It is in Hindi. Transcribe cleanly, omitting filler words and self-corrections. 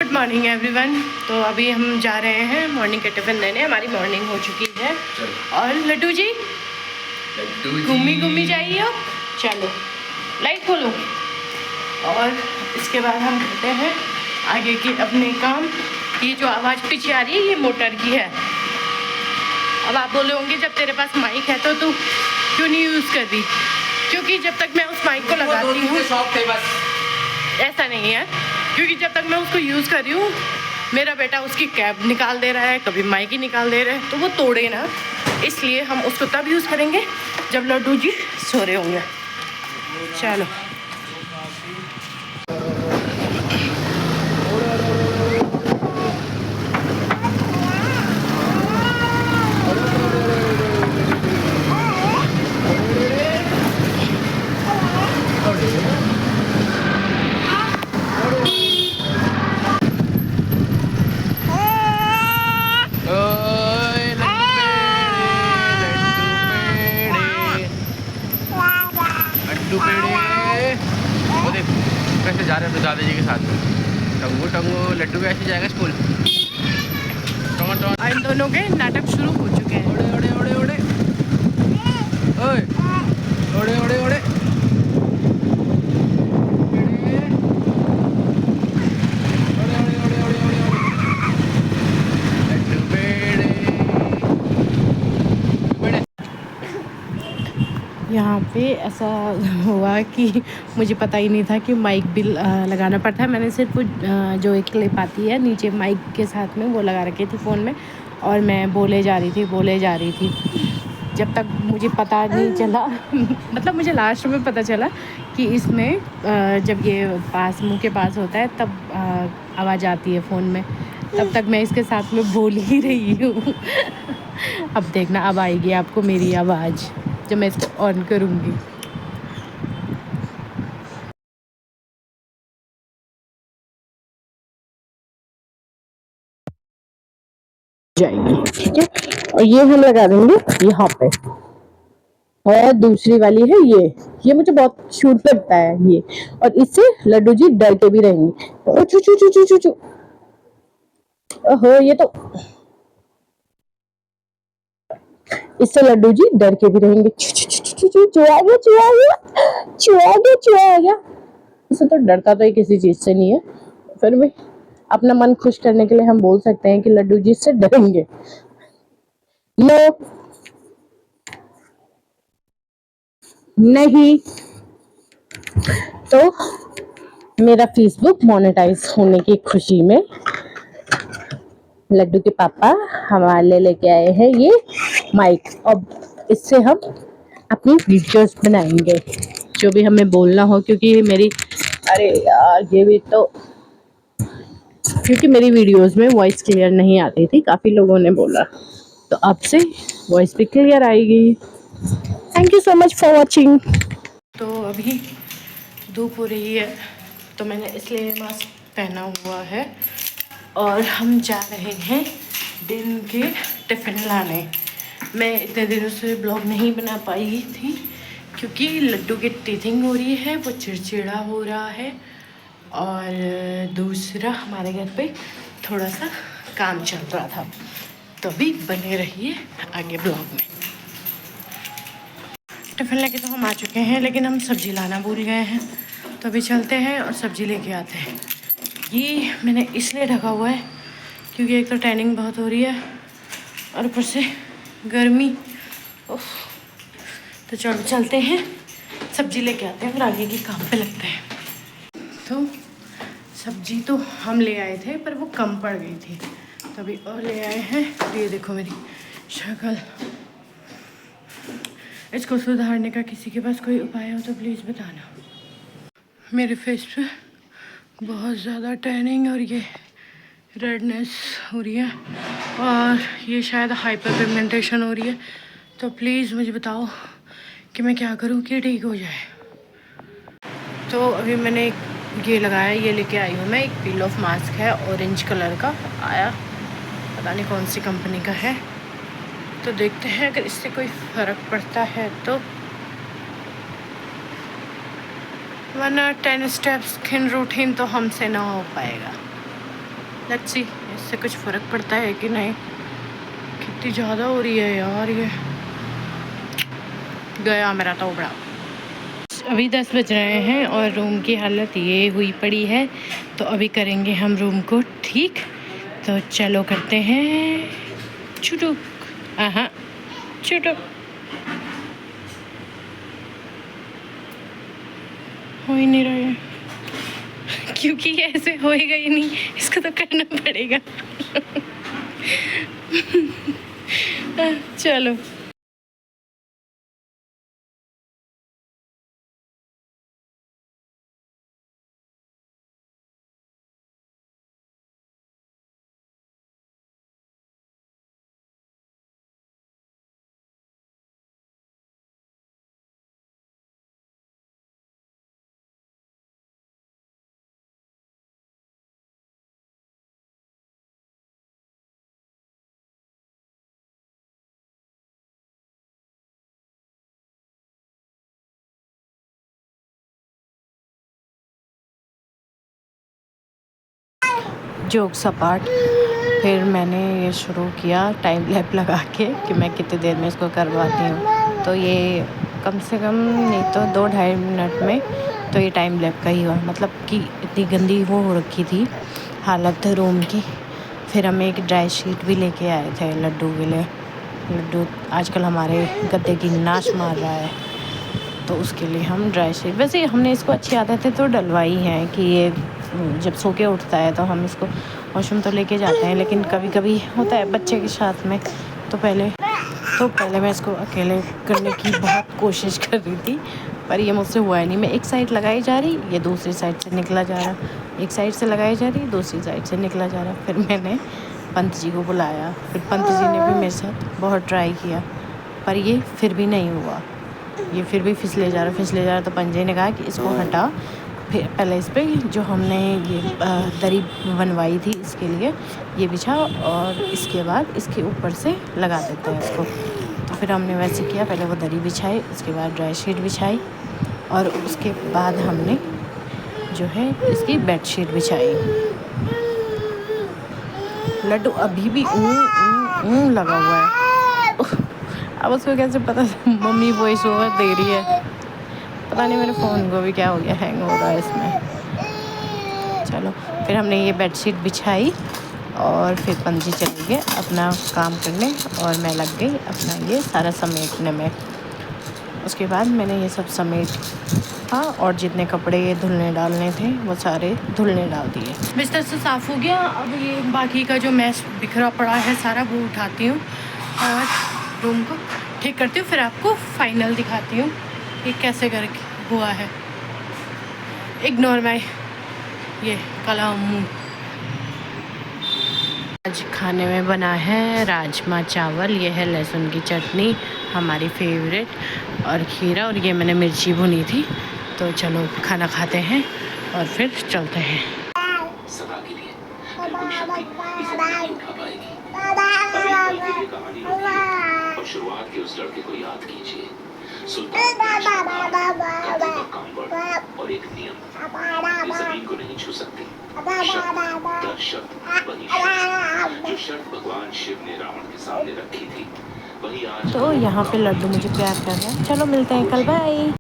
Good morning everyone. तो अभी हम जा रहे हैं मॉर्निंग के टिफ़िन देने। हमारी मॉर्निंग हो चुकी है। और लड्डू जी घूमी जाइए। चलो लाइट खोलो। और इसके बाद हम करते हैं आगे के अपने काम। ये जो आवाज़ पीछे आ रही है ये मोटर की है। अब आप बोले होंगे जब तेरे पास माइक है तो तू क्यों नहीं यूज़ कर रही? क्योंकि जब तक मैं उस माइक को लगाती हूँ, ऐसा नहीं है, क्योंकि जब तक मैं उसको यूज़ कर रही हूँ मेरा बेटा उसकी कैप निकाल दे रहा है, कभी माइक ही निकाल दे रहा है, तो वो तोड़े ना। इसलिए हम उसको तब यूज़ करेंगे जब लड्डू जी सो रहे होंगे। चलो कैसे जा रहे हैं अपने दादाजी के साथ। टंगू लड्डू कैसे जाएगा स्कूल। इन दोनों के नाटक शुरू हो चुके हैं। ओड़े ओड़े ओड़े ओए ओड़े ओड़े ओड़े यहाँ पे ऐसा हुआ कि मुझे पता ही नहीं था कि माइक भी लगाना पड़ता है। मैंने सिर्फ जो एक क्लिप आती है नीचे माइक के साथ में वो लगा रखी थी फ़ोन में, और मैं बोले जा रही थी जब तक मुझे पता नहीं चला मतलब मुझे लास्ट में पता चला कि इसमें जब ये मुंह के पास होता है तब आवाज़ आती है फ़ोन में। तब तक मैं इसके साथ में बोल ही रही हूँ अब देखना, अब आएगी आपको मेरी आवाज़ जब मैं इसको ऑन करूँगी। जाएगी, ठीक है। और ये हम लगा देंगे यहाँ पे। और दूसरी वाली है ये मुझे बहुत शूट करता है ये, और इससे लड्डू जी डर के भी रहेंगे। ओ चू चू चू चू चू चू, ओहो ये तो, इससे लड्डू जी डर के भी रहेंगे। चू चू चू चू चू, चू आ गया चू आ गया चू आ गया चू आ गया। इससे तो डरता तो ये किसी चीज से नहीं है, फिर भी अपना मन खुश करने के लिए हम बोल सकते हैं कि लड्डू जी से डरेंगे। नो नहीं, तो मेरा फेसबुक मोनेटाइज होने की खुशी में लड्डू के पापा हमारे लिए लेके आए हैं ये माइक। अब इससे हम अपनी वीडियोस बनाएंगे जो भी हमें बोलना हो, क्योंकि मेरी, अरे यार ये भी तो, क्योंकि मेरी वीडियोस में वॉइस क्लियर नहीं आती थी, काफ़ी लोगों ने बोला, तो अब से वॉइस भी क्लियर आएगी। Thank you so much for watching. तो अभी धूप हो रही है तो मैंने इसलिए मास्क पहना हुआ है और हम जा रहे हैं दिन के टिफ़िन लाने। मैं इतने दिनों से ब्लॉग नहीं बना पाई थी क्योंकि लड्डू की टीथिंग हो रही है, वो चिड़चिड़ा हो रहा है, और दूसरा हमारे घर पे थोड़ा सा काम चल रहा था। तो अभी बने रहिए आगे ब्लॉग में। टिफ़िन लेके तो हम आ चुके हैं, लेकिन हम सब्ज़ी लाना भूल गए हैं, तो अभी चलते हैं और सब्ज़ी लेके आते हैं। ये मैंने इसलिए ढका हुआ है क्योंकि एक तो टैनिंग बहुत हो रही है और ऊपर से गर्मी। तो चलो चलते हैं, सब्ज़ी लेके आते हैं और आगे के काम पे लगते हैं। तो सब्ज़ी तो हम ले आए थे पर वो कम पड़ गई थी, तो अभी और ले आए हैं। ये देखो मेरी शक्ल, इसको सुधारने का किसी के पास कोई उपाय हो तो प्लीज़ बताना। मेरे फेस पे बहुत ज़्यादा टैनिंग और ये रेडनेस हो रही है, और ये शायद हाइपर पिगमेंटेशन हो रही है, तो प्लीज़ मुझे बताओ कि मैं क्या करूं कि ठीक हो जाए। तो अभी मैंने ये लगाया, ये लेके आई हूँ मैं, एक पील ऑफ मास्क है, ऑरेंज कलर का आया, पता नहीं कौन सी कंपनी का है। तो देखते हैं अगर इससे कोई फ़र्क पड़ता है तो, वरना 10 स्टेप स्किन रूटीन तो हमसे ना हो पाएगा। लेट्स सी इससे कुछ फ़र्क पड़ता है कि नहीं। कितनी ज़्यादा हो रही है यार ये। गया मेरा तो बड़ा। अभी 10 बज रहे हैं और रूम की हालत ये हुई पड़ी है। तो अभी करेंगे हम रूम को ठीक। तो चलो करते हैं छुटुक। हाँ छुटुक हो ही नहीं रहा है क्योंकि ऐसे होएगा ही नहीं, इसको तो करना पड़ेगा। चलो जोक्स अपार्ट, फिर मैंने ये शुरू किया टाइम लैप लगा के कि मैं कितनी देर में इसको करवाती हूँ। तो ये कम से कम नहीं तो 2-2.5 मिनट में तो ये टाइम लैप का ही हुआ। मतलब कि इतनी गंदी वो हो रखी थी हालत रूम की। फिर हम एक ड्राई शीट भी लेके आए थे लड्डू के लिए। लड्डू आजकल हमारे गद्दे की नाश मार रहा है, तो उसके लिए हम ड्राई शीट, वैसे हमने इसको अच्छी आदतें तो डलवाई हैं कि ये जब सो के उठता है तो हम इसको वॉशरूम तो लेके जाते हैं, लेकिन कभी कभी होता है बच्चे के साथ में। तो पहले मैं इसको अकेले करने की बहुत कोशिश कर रही थी, पर ये मुझसे हुआ ही नहीं। मैं एक साइड लगाई जा रही, ये दूसरी साइड से निकला जा रहा, एक साइड से लगाई जा रही, दूसरी साइड से निकला जा रहा। फिर मैंने पंत जी को बुलाया, फिर पंत जी ने भी मेरे साथ बहुत ट्राई किया, पर ये फिर भी नहीं हुआ। ये फिर भी फिसले जा रहा। तो पंजे ने कहा कि इसको हटा, फिर पहले इस पर जो हमने ये दरी बनवाई थी इसके लिए ये बिछा, और इसके बाद इसके ऊपर से लगा देते हैं इसको। तो फिर हमने वैसे किया, पहले वो दरी बिछाई, उसके बाद ड्राई शीट बिछाई, और उसके बाद हमने जो है इसकी बेड शीट बिछाई। लड्डू अभी भी लगा हुआ है। अब उसको कैसे पता मम्मी वॉइस ओवर दे रही है, पता नहीं मेरे फ़ोन को भी क्या हो गया, हैंग हो रहा है इसमें। चलो फिर हमने ये बेडशीट बिछाई और फिर पंजी चली गए अपना काम करने, और मैं लग गई अपना ये सारा समेटने में। उसके बाद मैंने ये सब समेट और जितने कपड़े धुलने डालने थे वो सारे धुलने डाल दिए। बिस्तर से साफ़ हो गया। अब ये बाकी का जो मैस बिखरा पड़ा है सारा वो उठाती हूँ और रूम को ठीक करती हूँ, फिर आपको फाइनल दिखाती हूँ कि कैसे करके हुआ है। इग्नोर माय ये काला मुँह। आज खाने में बना है राजमा चावल, ये है लहसुन की चटनी हमारी फेवरेट, और खीरा, और ये मैंने मिर्ची भुनी थी। तो चलो खाना खाते हैं और फिर चलते हैं। शुरुआत के उस लड़के को याद कीजिए, और एक नियम, जमीन को नहीं छू सकती। जो शर्त भगवान शिव ने रावण के सामने रखी थी, वही आज। तो यहाँ पे लड्डू मुझे प्यार कर रहा है। चलो मिलते हैं कल, बाय।